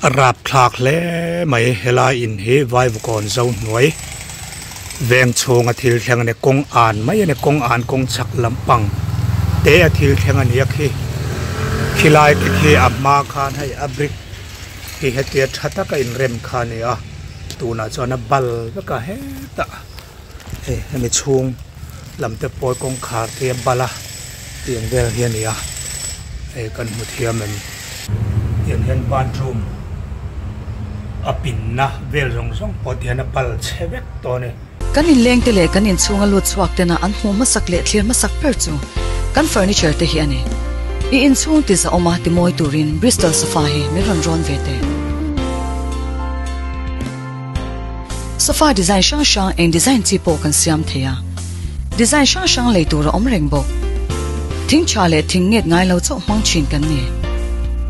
rap thak le mai hela in he vai vukon zo noi veng chunga thil thlang ne kong an mai ne kong an kong chak lampang te a thil thlang an yak hi khilai ke khi amma khan hai abrik hi hetia thata ka in rem khan ya tuna chona bal ka he ta he mi chung lamte poi kong khar te bala tiang vel hian ya e kan mu thiamen hian hen bathroom apin na vel rong rong podiana pal chewek to ne kan in leng te le kan in chunga lut chuak te na an hu ma sak le thlir ma sak per chu kan furniture te hi ani I in chung ti za oma ti moi turin Bristol sofa hi mi ron ron ve te sofa design shang shang en design ti po kan siam the ya design shang shang le tur om reng bo thing cha le thing nget ngai lo chau mang chin kan ni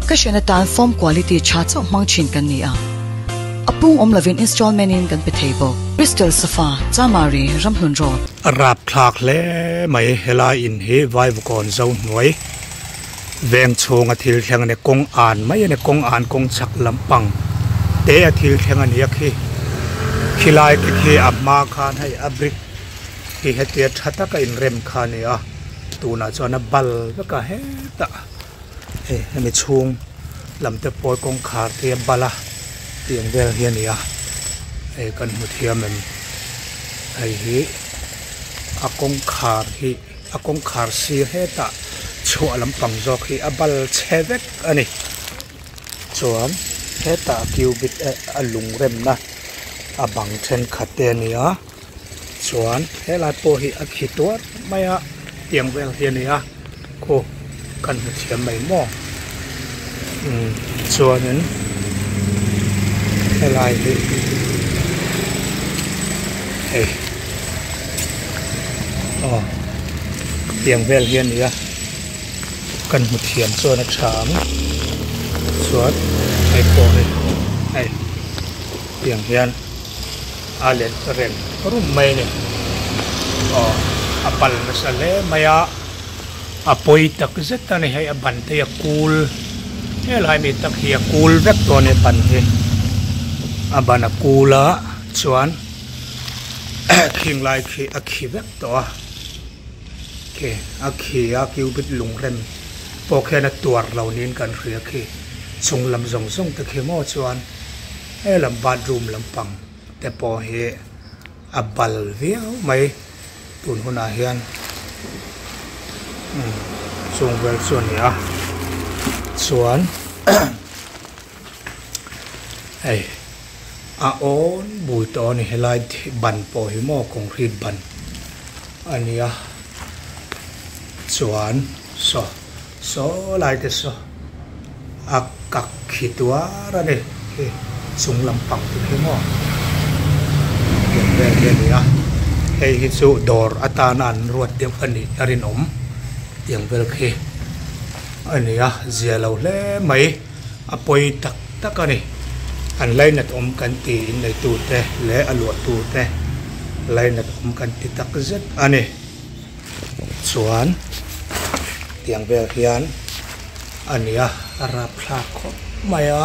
ka shena tan form quality cha chau mang chin kan ni a apung om lovin installment in kan pe table Bristol sofa chamari ramhlun ro rap thak le mai hela in he vai vukon zo noi veng chunga thil thlang ne kong an mai ne kong an kong chak lampang te a thil thlang an yak hi khilai ke khi amma khan hai abrik hi hetia thata ka in rem khan ya tuna chona bal ka he ta he mi chung lamte poi kong khar te bala tiang vel hian ya e kan mu thiamen ai hi akong khar si he ta chua lampang jok hi abal chewek ani chuan he ta cubit alung rem na abang then khate nia chuan he lai po hi akhituat maya tiang vel hian nia ko kan mu thiam mai mo chuanin he lai hi hey tiang vel hian nia kan mu thiam chuan a thang chuan ai po ai tiang hian a len ren rum mai ne apal na sa le maya apoi tak zeta ne hai aban te kul he lai mi tak hi kul vek to ne ban he abana kula chuan king lai khi akhi vek to ke akhi a cubit lung rem po khena tuar lo nin kan ria khi chung lam zong zong te khi mo chuan he lam bathroom lampang te po he abal viau mai tun huna hian chung vel chuan ya chuan ai a on bui to ni helai ban po hi mo concrete ban ania chuan so lai te so akak khitwa ra ne ke chung lampang tu he mo ke ya hei hi chu dor atana an ruat dem ani arin om tiang vel khe ania zialo le mai apoi tak ani an lai nat om kan ti in nei tu te le alu tu te lai nat om kan ti tak zet ani chuan tiang vel hian ania ara phla kho maya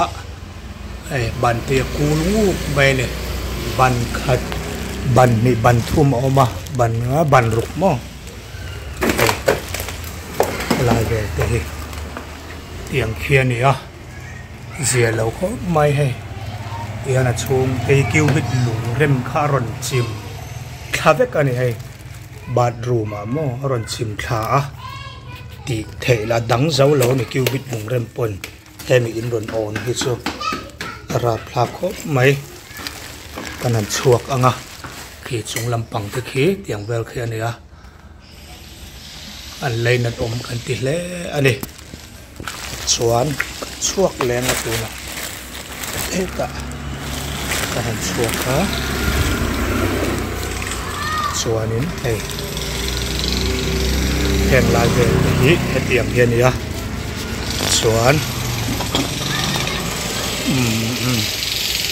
ai ban te kulungu mai ne ban khat ban ni ban thum oma ban ruk mo lai ve te hi tiang khian ni a zia lo kho mai he yana chung te kiu bit lung rem kha ron chim khavek ani he bathroom mo ron chim kha a ti thela dang zo lo ni kiu bit lung rem pon hemi in ron on hi chu ra phla kho mai kanan chuak anga khi chung lampang te khi tiang vel khi ania an lein at om kan ti hle ani chuan chuak leng a tuna eta kanan chuak ha chuanin hei heng lai ve hi hetiam hian nia chuan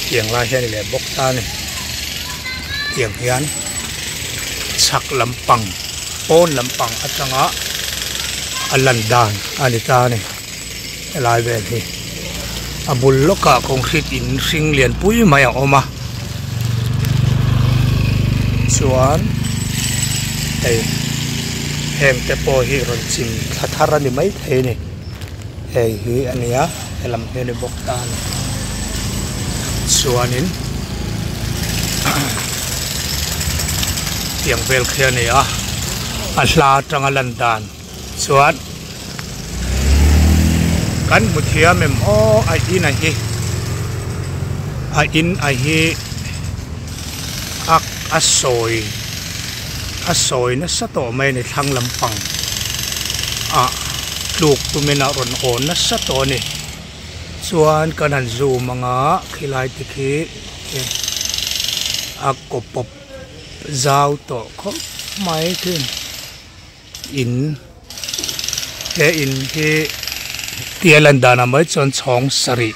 tiang lai hian le bok ta ni tiang hian chak lampang pon lampang atanga alandan ani ta ni lai ve hi abul loka concrete in ring lian pui mai a oma chuan ei heng te po hi ron chin thathara ni mai the ni hei hi ania elam he ni bok tan chuanin tiang vel khia ni a hla tanga lan dan chuan kan muthia mem o a in a hi ak asoi na sa to mai ni thang lampang a luk tumena ron on na sa to ni chuan kanan zu manga khilai tikhi akopop zau to khop mai thin in he tialan dana mai chon chong sari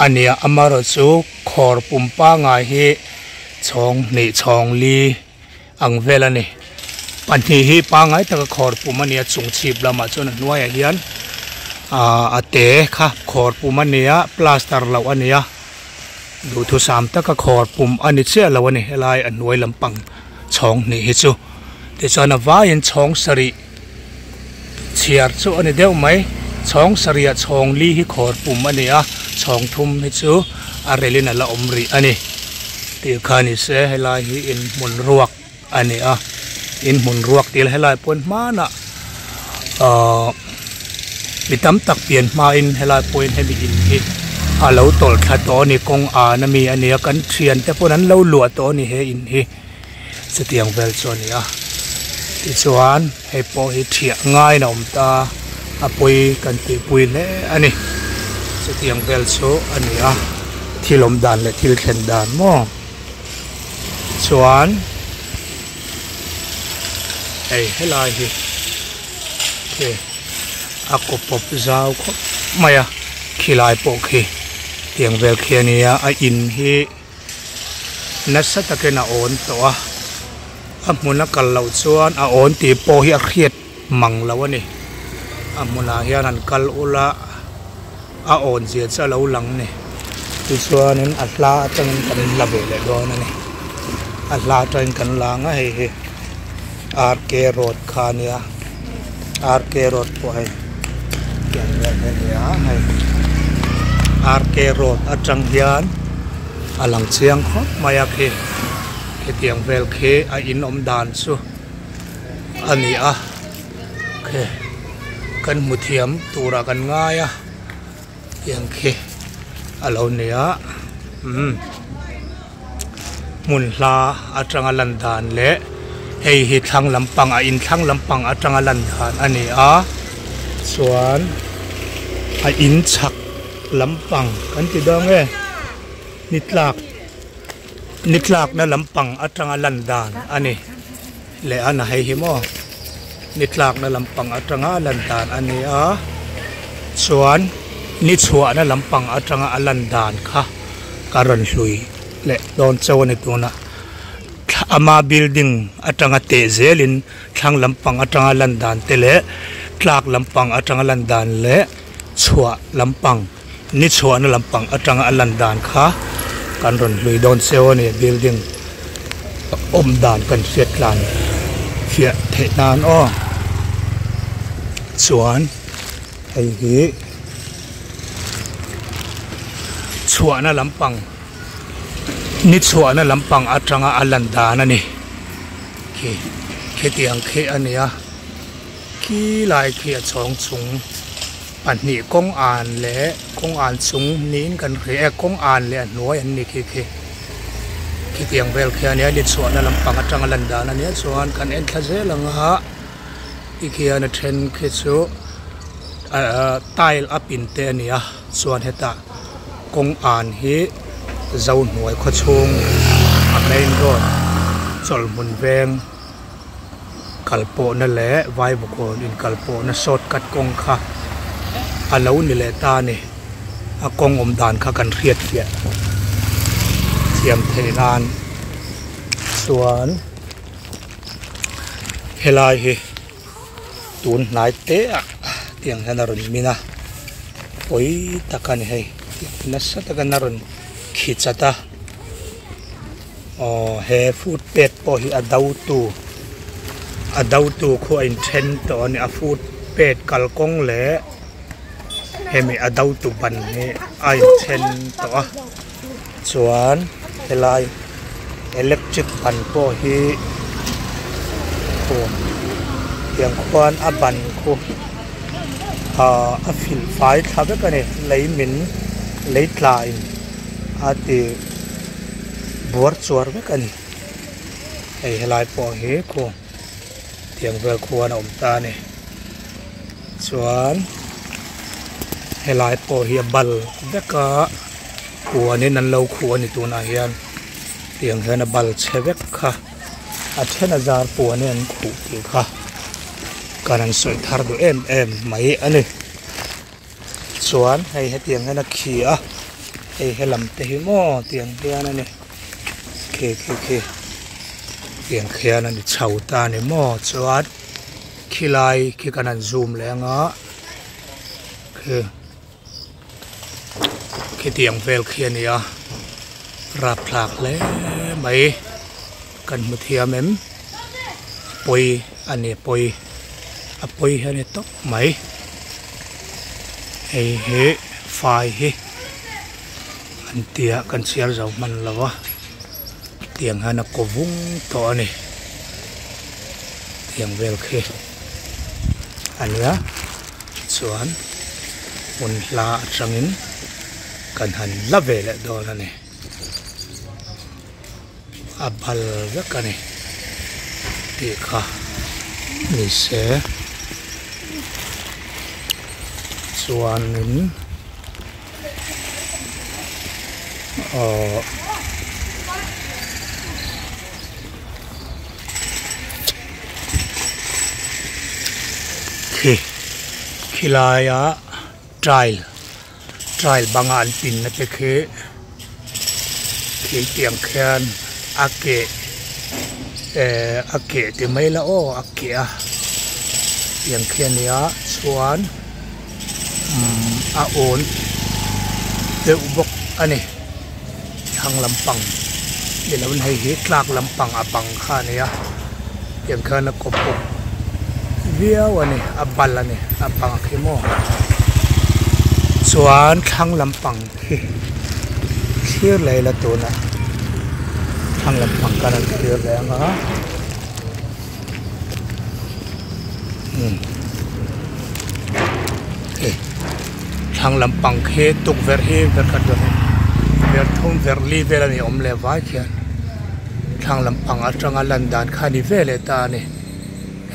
ania amaro chu khor pumpa nga hi chong ni chong li ang velani panthi hi pa ngai ta khor pumania chung chip lama chon nuai a hian ate kha khor pumania plaster lo ania du thu sam ta ka khor pum ani che lo ani helai an nuai lampang chong ni hi chu te chona vain chong sari chiar chu ani deu mai chong saria chong li hi khor pum ania chong thum hi chu arelina la omri ani ti khani se helai hi in mun ruak ani a in mun ruak til helai pon mana mitam tak pian ma in helai point he bi in hi alo tol kha to ni kong a na mi ania kan thian te pon an lo lua to ni he in hi setiang vel choni a ti chuan he po hi thia ngai na ta apoi kan ti pui le ani setiang vel chu ani a thilom dan le thil khen dan mo chuan ei helai hi ke akopop zau kho maya khilai po khi tiang vel khiania a in hi nasa takena on to a amuna kal lo chuan a on ti po hi a khiat mang lo ani amuna hian an kal ula a on zia cha lo lang ni ti chuanin a hla atang kan la ve le do na ni a hla tang kan langa he he RK road khania RK road po hai kian le ya hai RK road atang hian alang chiang kho maya khi ke tiang vel khe a in om dan chu ani a khe kan muthiam tura kan ngaya tiang khe alo nia mun hla atanga lan dan le hei hi thang lampang a in thang lampang atanga lan dan ani a chuan a in chak lampang kan ti dong e nitlak na lampang atanga lan dan ani le ana hei hi mo nitlak na lampang atanga lan dan ani a chuan ni chua na lampang atanga alan dan kha karan hlui le don chawani tuna ama building atanga te zelin thang lampang atanga lan dan tele tlak lampang atanga lan dan le chua lampang ni chua na lampang atanga alan dan kha kan ron hlui don chawani building om dan kan set lan khia the nan o chuan hei hi chua na lampang ni chua na lampang atanga alan dan ani ke tiang khe ania ki lai khia chong chung pan ni kong an le kong an chung nin kan khe kong an le noi an ni ke tiang vel khe ania ni chua na lampang atanga alan dan ania chuan kan en thaze langa ikhia na then khe chu tile up in te ania chuan heta kong an hi zau nuai kho chung a main road chol mun veng kalpo na le vai bukon in kalpo na shortcut kong kha alo ni le ta ni a kong om dan kha kan riat fia thiam theinan chuan helai hi tun nai te tiang hana ron mina poi takan hei nasa takan naron khichata he food pet po hi adau tu kho in ten to ni a food pet kalkong le hemi adau tu ban he ai ten to chuan helai electric ban po hi ko yang kwan aban ko a fil fai thabe ka ne lei min lei tla in ati bor chuar be ka ni ei helai po he ko tiang vel khuan om ta ne chuan helai po hi bal beka khuani nan lo khuani tu na hian tiang hena bal chevek kha a thena jar po ne an khu ti kha kanan soi thar du em mai ani chuan hei he tiang hena khi a hei helam te hi mo tiang hian ani ke tiang khian ani chau ta ni mo chuan khilai khi kanan zoom lenga khi tiang vel khian ya rap plak le mai kan mu thiam em poi ani poi a poi hane tok mai hei he fai hi an tia kan chiar zau man lawa tiang hana kovung to ani tiang vel khe ania chuan mun la atangin kan han la vele do la ne abal ka ne ti kha ni se chuan in khilaya trial bangan pin na te khe tiang khian ake te mai la o ake a tiang khian ya chuan a on te ubok ani thang lampang le lawn hei hi tlak lampang apang kha ne ya tiang khana kopok viau ani abal ani apang khimo chuan thang lampang hi thir leila tuna thang lampang karan thir lenga thang lampang khe tuk ver hi ver ka do ver thum ver li ver ani om le vai khian thang lampang atanga landan khani vele ta ni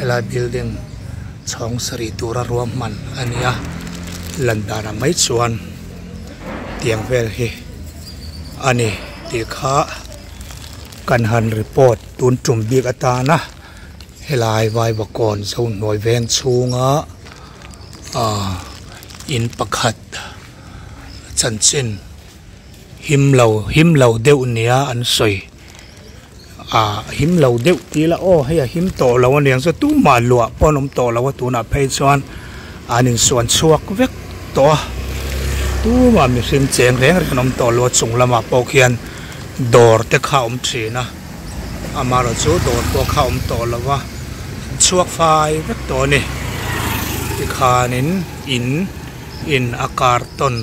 ela building chong sari tura ruam man ania landana mai chuan tiang vel hi ani ti kha kan han report tun tum bik atana helai vai bakon zo noi veng chunga in pakhat chanchin himlo deuh nia an soi himlo deuh ti la o heya him to lo ani ang so tu ma lua ponom to lo tu na phei chuan anin suan chuak vek to tu ma mi sim cheng reng renom to lo chung lama po khian dor te kha thina amaro chu dor po kha to lawa chuak fai vek to ni ti khanin in akar ton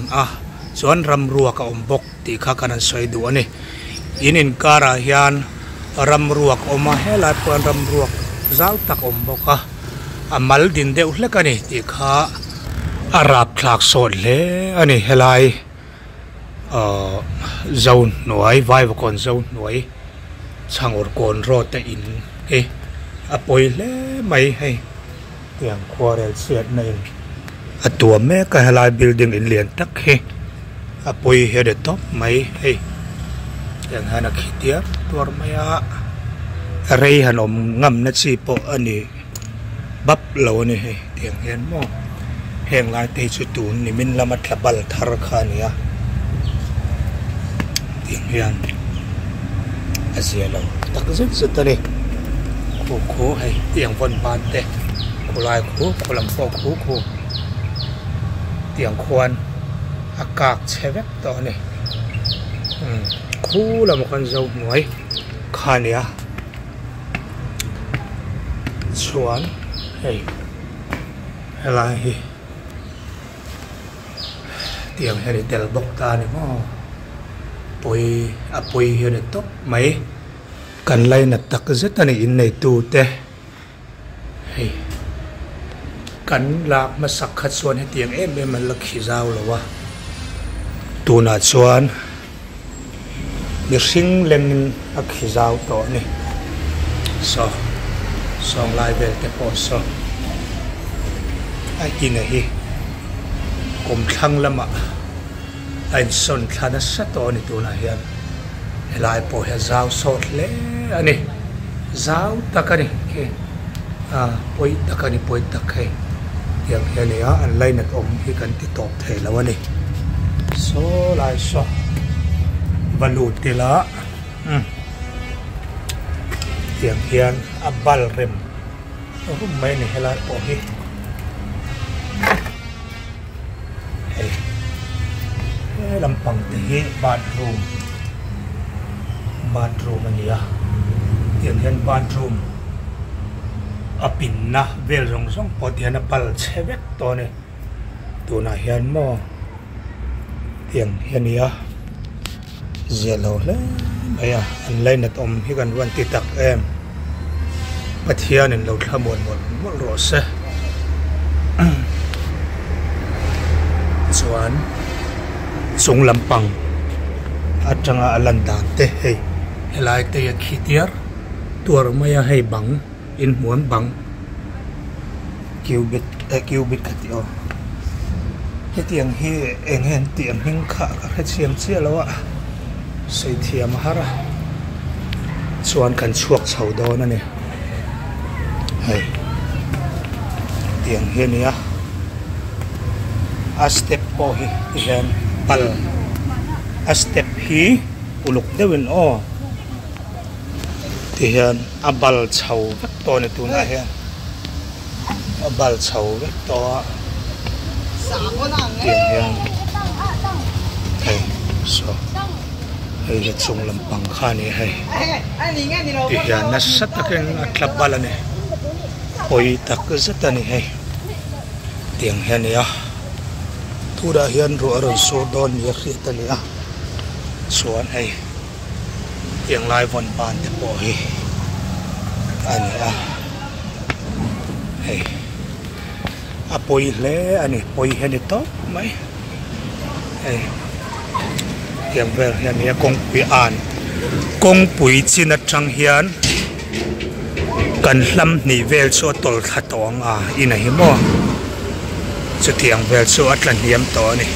chuan ramrua ka ombok ti kha kanan soi du ani in kara hian ramruak oma helai pon ramruak zau tak omboka amal din deuh hlekani ti kha arap thlak sot le ani helai zone noi vai kon zone noi changor kon ro te in apoi le mai hei tiang quarel siat nei atua me ka helai building in lian tak he apoi he de top mai hei yang hana khitia tor maya rei hanom ngam na chi po ani bap lo ni he tiang hen mo heng lai te chu tu ni min lama thlabal thar kha nia tiang hian asialo tak zut zutani khu hei tiang von ban te khulai khu khulam po khu tiang khwan กากเชเวกตัวนี่คู่ละมันเจ้าหน่วยข้าเนี่ยชวนเฮ้ยอะไรเตียงให้เด็กบอกตาเนี่ยมั้งปุยเห็นตบไหมกันไล่นัดตักจะตันอินในตู้เตะเฮ้ยกันลากมาสักขัดส่วนให้เตียงมันลักขี้เจ้าหรอวะตัวน่าชวนมีสิ่งเล่นลักขี้เจ้าตัวนี่สองลายเบลเตปอสไอ้กินไอ้กลมทั้งละมะไอ้ส่วนขนาดสัตว์ตัวนี่ตัวน่าเห็นลายปอยเจ้าสดเลยอันนี้เจ้าตะกันนี่ปอยตะกันนี่ปอยตะไคอย่างนี้อันไรนัดอมที่กันติดตบเทแล้ววะนี่โซลายโซบอลลูนตีละอย่างเฮียนอับบาลเรมโอ้ไม่เนี่ยลายปอยลำปังตีบาร์รูมอันนี้อย่างเห็นบาร์รูมปินนะเวลส่งพอดีนะปัลเชเวกตัวนี้ตัวน่าเห็นมั้งอย่างเห็นนี้เจลเลยไม่อันไรนัดอมที่กันวันติดตักปัทยาเนี่ยเราทำหมดรสส่วนส่งลำปังอาจจะงาลันดานเตะให้ลายเตะขีดเดียร์ตัวเราไม่ให้บังอินหมุนบังคิวบิดขัดเดียวให้เตียงให้เองเห็นเตียงหิ้งขาก็ให้เชียมเชี่ยแล้วอะใส่เทียมฮะระส่วนกันชวกเฉาโดนั่นเนี่ยให้เตียงเห็นเนี่ยสเต็ปโอ้ยเห็นปัลสเต็ปฮีอุลุกเดวินอ้อที่เห็นบัลเฉาเวกตัวในตัวไหนเห็นบัลเฉาเวกตัวเตียงเห็นเฮ้ยให้จะส่งลำปังข้านี่ให้ที่เห็นนัสตะเก่งอัตลับบาลนี่โอยตักสัตนี่ให้เตียงเห็นเนี่ยทุระเห็นรัวรนโซดอนยักษ์ตันเนี่ยส่วนให้อย่างลายวันบานจะปล่อยอันนี้ให้ปล่อยเลยอันนี้ปล่อยเห็นตัวไหมให้อย่างเวลอย่างนี้กงปุยอ่านกงปุยจินจังเฮียนกันลำนี่เวลชัวตลขัดตองอินไหนมั่วจะเถียงเวลชัวอัตลันเฮียมตัวนี่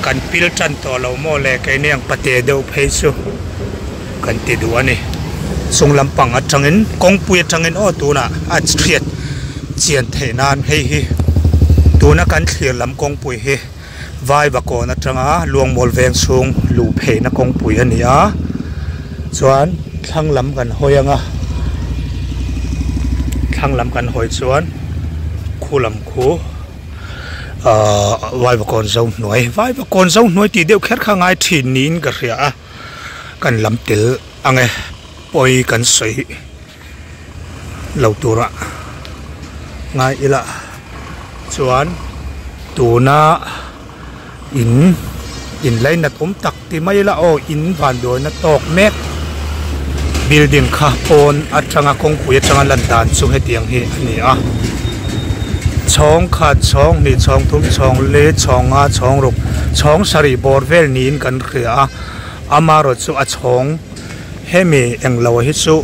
กันพิลจันตัวเราโม่เล็กไอ้เนี่ยปะเตเดวเพซูกันติดดูอันนี้ส่งลำปังอัดจังเงินกงปุยจังเงินตัวน่ะอัดเครียดเจียนเทนานให้ตัวน่ะกันเคลียร์ลำกงปุยให้วายบกอนัดจังลวงมอลเวงส่งลูเพนักกงปุยอันนี้ส่วนทั้งลำกันหอยทั้งลำกันหอยส่วนคู่ลำคู่วายบกอนเจ้าหน่วยวายบกอนเจ้าหน่วยตีเดียวแค่ข้างไงที่นินกันเรียกันลำเตลอังเงปอยกันใส่เหล่าตัวละง่ายละส่วนตัวน่ะอินไลนัดอมตักที่ไม่ละอินผ่านโดยนัดตอกเมกบิลดิ้งข้าปนอัดจังกงคุยจังลันดานสุให้เตียงเฮอันนี้ช่องขาดช่องนี่ช่องทุ่มช่องเละช่องช่องรุกช่องสรีบอร์เวลนินกันเรียอามารถสุช่องเฮมีเองเราฮิสุ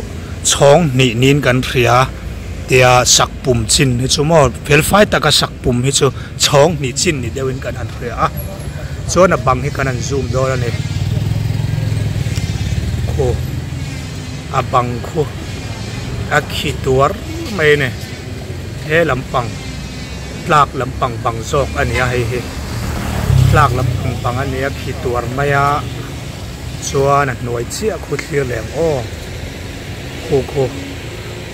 ช่องนี่นินกันเรียเดียสักปุ่มจินฮิสุมอเพลไฟตะกัสักปุ่มฮิสุช่องนี่จินนี่เดวินกันอันเรียส่วนบังให้กันซูมดูแล้วนี่โคบังโคขีตัวไม่เนี่ยเฮลำปังลากลำปังบังโซกอันนี้ให้ลากลำปังอันนี้ขีตัวไม่ส่วนหน่วยเชี่ยคุดเลี้ยแหลงโค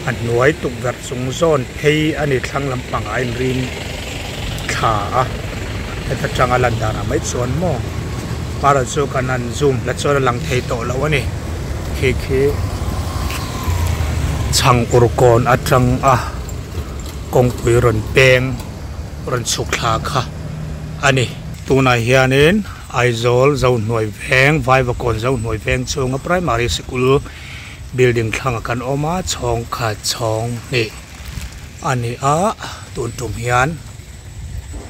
อันหน่วยตุกแบบสงโซนให้อันนี้ทั้งลำปังไอรินขา ta changa lan dana mai chon mo para chu kanan zoom la chona lang thei to lo ani khe chang urkon atang a kong pui ron peng ron sukla kha ani tuna hianin aizol zo noi veng vai va kon zo noi veng chunga primary school building thlang kan oma chong kha chong ni ani a tun tum hian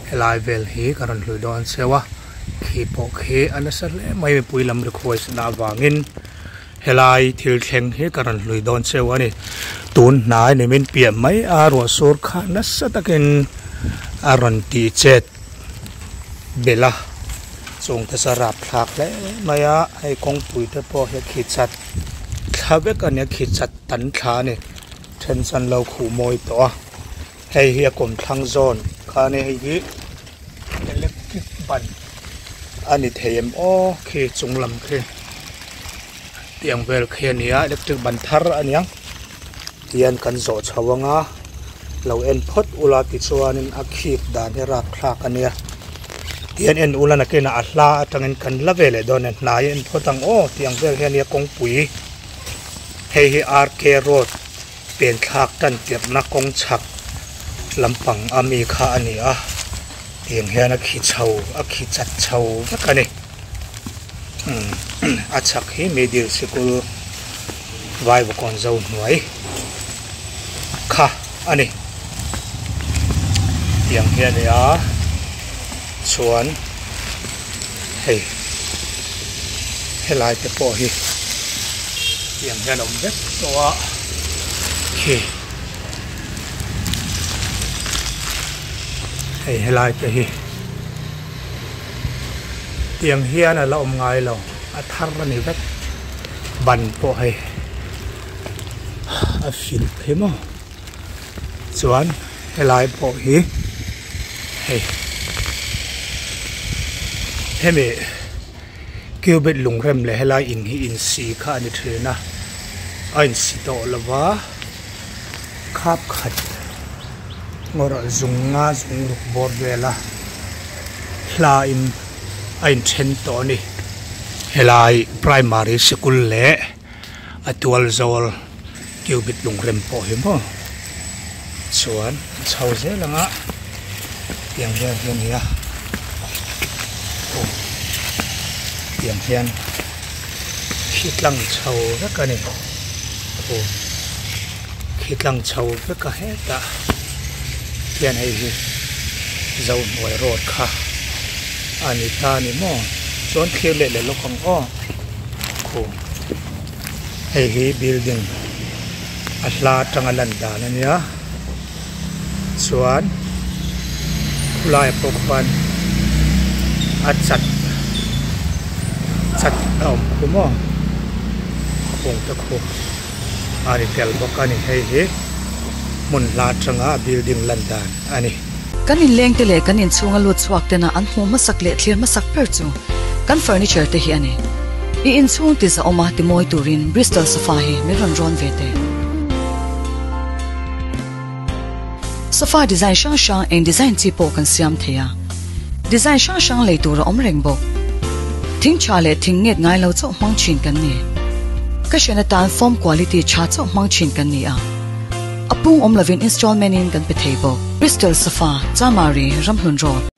helai vel hi karon hlui don sewa khi po khe anasar le mai pui lam ri khoi sna wangin helai thil thleng he karon hlui don sewa ni tun nai ni min piam mai a ro sur kha nasatakin aron ti chet bela chung ta sarap thak le maya hai kong pui te po he khi chat thabe kan ya khi chat tan thla ni tension lo khu moi to hei hi kom thlang zone kha ne hi electric ban ani them o khi chunglam khe tiang vel khe nia electric ban thar aniang tian kan zo chawanga lo en phot ula ti chuanin a khip dan he rak thlak ania tian en ula na ke na ahla atangin kan lavele don en nai en photang o tiang vel he nia kong pui hei hi RK road pen thak tan tir na kong chak lampang ami kha ani a tiang hian a khi chho a khi chat chho vakani a chak hi middle school vai bo kon zo noi kha ani tiang hian ya chuan hei helai te po hi tiang hian om vek to a khi hei helai te hi tiang hian a la om ngai lo a thar ani vek ban po hei a fil phemo chuan helai po hi hei hemi cubit lungrem le helai in hi in si kha ani thena a in si to lawa khap khat ngora zunga zung ruk bor vela hla in a in then to ni helai primary school le atual zol cubit lungrem po hi mo chuan chho ze langa tiang hian hi tiang hian khitlang chho vakani khitlang chho veka heta hian hei hi zo noi road kha ani ta ni mo chon khile le lokong o hei hi building ahla tangalan dan ania chuan khulai pokpan a chat om kumo khong ta kho ari tel bokani hei hi mun la tanga building landan ani kanin leng te le kanin chunga lut chuak te na an homa sak le thlir ma sak per chu kan furniture te hi ani I in chung ti za oma ti moi turin Bristol sofa hi mi ron vete sofa design shang en design ti po kan siam thea design shang le tur om reng bo thing chale thing nget ngai lo chok mang chin kan ni ka shena tan form quality cha chok mang chin kan ni a apung om lovin installment in kan pe thebo Bristol sofa Chamari Ramhlun Road